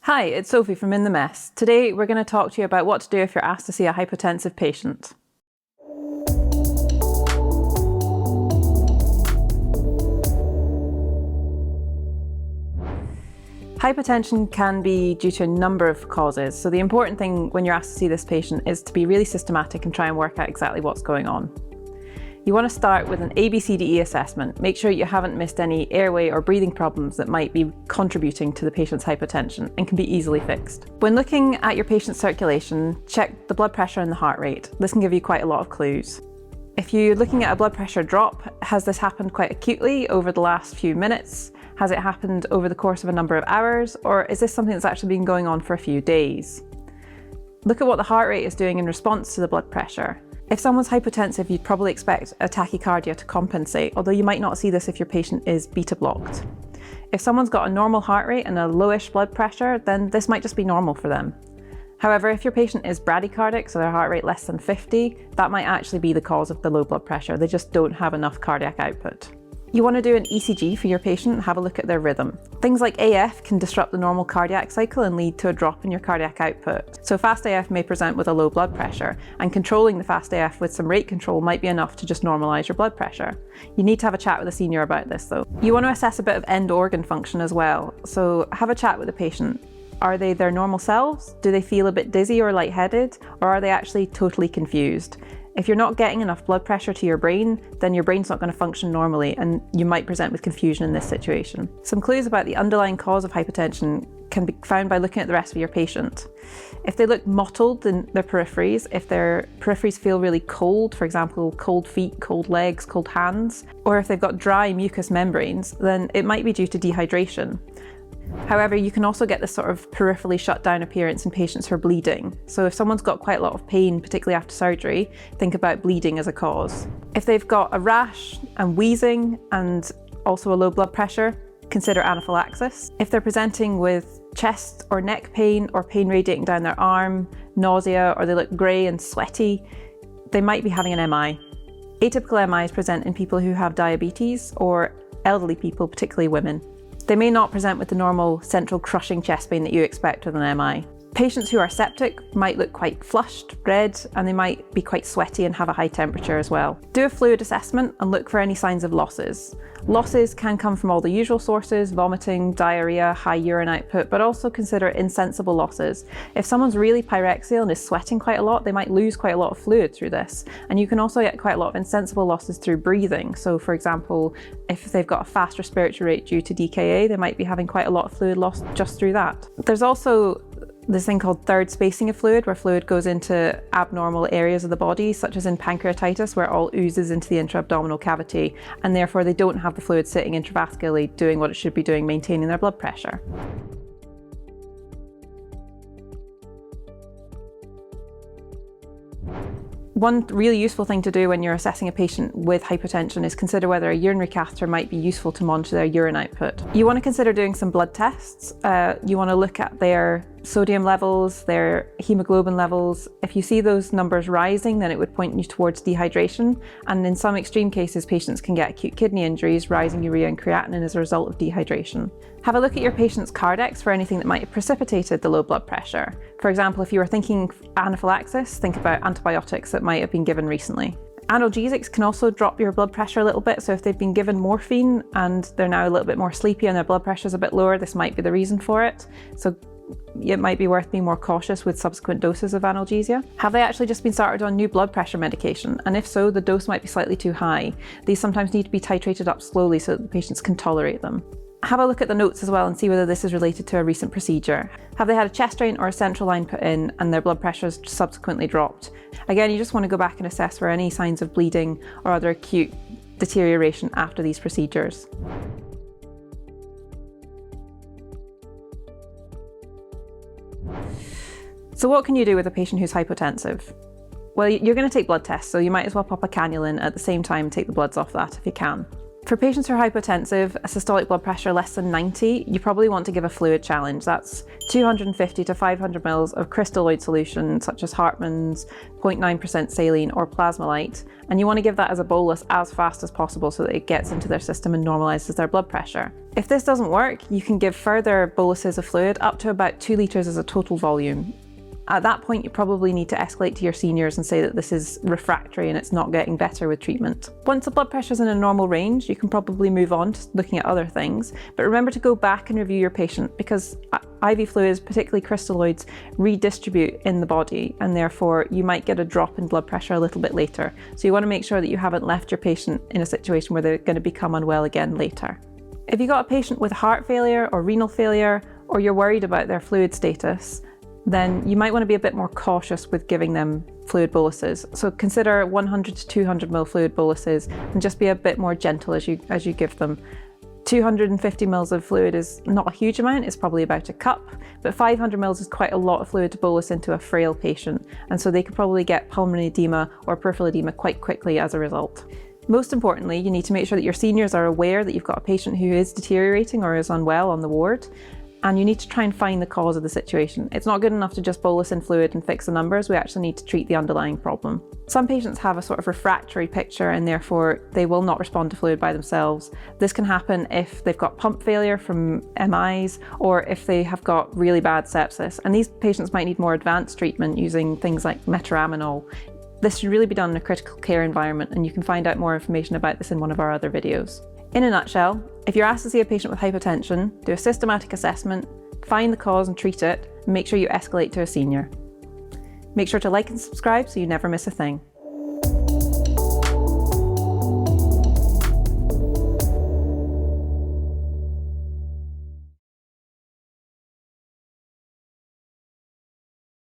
Hi, it's Sophie from In the Mess. Today we're going to talk to you about what to do if you're asked to see a hypotensive patient. Hypotension can be due to a number of causes, so the important thing when you're asked to see this patient is to be really systematic and try and work out exactly what's going on. You want to start with an ABCDE assessment. Make sure you haven't missed any airway or breathing problems that might be contributing to the patient's hypotension and can be easily fixed. When looking at your patient's circulation, check the blood pressure and the heart rate. This can give you quite a lot of clues. If you're looking at a blood pressure drop, has this happened quite acutely over the last few minutes? Has it happened over the course of a number of hours? Or is this something that's actually been going on for a few days? Look at what the heart rate is doing in response to the blood pressure. If someone's hypotensive, you'd probably expect a tachycardia to compensate, although you might not see this if your patient is beta blocked. If someone's got a normal heart rate and a lowish blood pressure, then this might just be normal for them. However, if your patient is bradycardic, so their heart rate less than 50, that might actually be the cause of the low blood pressure. They just don't have enough cardiac output. You want to do an ECG for your patient and have a look at their rhythm. Things like AF can disrupt the normal cardiac cycle and lead to a drop in your cardiac output. So fast AF may present with a low blood pressure, and controlling the fast AF with some rate control might be enough to just normalise your blood pressure. You need to have a chat with a senior about this though. You want to assess a bit of end organ function as well, so have a chat with the patient. Are they their normal selves? Do they feel a bit dizzy or lightheaded? Or are they actually totally confused? If you're not getting enough blood pressure to your brain, then your brain's not going to function normally and you might present with confusion in this situation. Some clues about the underlying cause of hypotension can be found by looking at the rest of your patient. If they look mottled in their peripheries, if their peripheries feel really cold, for example, cold feet, cold legs, cold hands, or if they've got dry mucous membranes, then it might be due to dehydration. However, you can also get this sort of peripherally shut down appearance in patients who are bleeding. So if someone's got quite a lot of pain, particularly after surgery, think about bleeding as a cause. If they've got a rash and wheezing and also a low blood pressure, consider anaphylaxis. If they're presenting with chest or neck pain or pain radiating down their arm, nausea, or they look grey and sweaty, they might be having an MI. Atypical MIs present in people who have diabetes or elderly people, particularly women. They may not present with the normal central crushing chest pain that you expect with an MI. Patients who are septic might look quite flushed, red, and they might be quite sweaty and have a high temperature as well. Do a fluid assessment and look for any signs of losses. Losses can come from all the usual sources: vomiting, diarrhea, high urine output, but also consider insensible losses. If someone's really pyrexial and is sweating quite a lot, they might lose quite a lot of fluid through this. And you can also get quite a lot of insensible losses through breathing. So for example, if they've got a fast respiratory rate due to DKA, they might be having quite a lot of fluid loss just through that. There's also this thing called third spacing of fluid, where fluid goes into abnormal areas of the body, such as in pancreatitis, where it all oozes into the intra-abdominal cavity, and therefore they don't have the fluid sitting intravascularly doing what it should be doing, maintaining their blood pressure. One really useful thing to do when you're assessing a patient with hypotension is consider whether a urinary catheter might be useful to monitor their urine output. You want to consider doing some blood tests. You want to look at their sodium levels, their hemoglobin levels. If you see those numbers rising, then it would point you towards dehydration. And in some extreme cases, patients can get acute kidney injuries, rising urea and creatinine as a result of dehydration. Have a look at your patient's Cardex for anything that might have precipitated the low blood pressure. For example, if you were thinking anaphylaxis, think about antibiotics that might have been given recently. Analgesics can also drop your blood pressure a little bit, so if they've been given morphine and they're now a little bit more sleepy and their blood pressure is a bit lower, this might be the reason for it. So it might be worth being more cautious with subsequent doses of analgesia. Have they actually just been started on new blood pressure medication? And if so, the dose might be slightly too high. These sometimes need to be titrated up slowly so that the patients can tolerate them. Have a look at the notes as well and see whether this is related to a recent procedure. Have they had a chest drain or a central line put in and their blood pressure has subsequently dropped? Again, you just want to go back and assess for any signs of bleeding or other acute deterioration after these procedures. So what can you do with a patient who's hypotensive? Well, you're going to take blood tests, so you might as well pop a cannula in at the same time and take the bloods off that if you can. For patients who are hypotensive, a systolic blood pressure less than 90, you probably want to give a fluid challenge. That's 250 to 500 ml of crystalloid solution, such as Hartmann's, 0.9% saline or Plasmolite, and you want to give that as a bolus as fast as possible so that it gets into their system and normalizes their blood pressure. If this doesn't work, you can give further boluses of fluid up to about 2 litres as a total volume. At that point, you probably need to escalate to your seniors and say that this is refractory and it's not getting better with treatment. Once the blood pressure is in a normal range, you can probably move on to looking at other things, but remember to go back and review your patient because IV fluids, particularly crystalloids, redistribute in the body and therefore you might get a drop in blood pressure a little bit later. So you want to make sure that you haven't left your patient in a situation where they're going to become unwell again later. If you've got a patient with heart failure or renal failure, or you're worried about their fluid status, then you might want to be a bit more cautious with giving them fluid boluses. So consider 100 to 200 ml fluid boluses and just be a bit more gentle as you give them. 250 ml of fluid is not a huge amount, it's probably about a cup, but 500 ml is quite a lot of fluid to bolus into a frail patient, and so they could probably get pulmonary edema or peripheral edema quite quickly as a result. Most importantly, you need to make sure that your seniors are aware that you've got a patient who is deteriorating or is unwell on the ward, and you need to try and find the cause of the situation. It's not good enough to just bolus in fluid and fix the numbers, we actually need to treat the underlying problem. Some patients have a sort of refractory picture and therefore they will not respond to fluid by themselves. This can happen if they've got pump failure from MIs or if they have got really bad sepsis. And these patients might need more advanced treatment using things like metaraminol. This should really be done in a critical care environment, and you can find out more information about this in one of our other videos. In a nutshell, if you're asked to see a patient with hypotension, do a systematic assessment, find the cause and treat it, and make sure you escalate to a senior. Make sure to like and subscribe so you never miss a thing.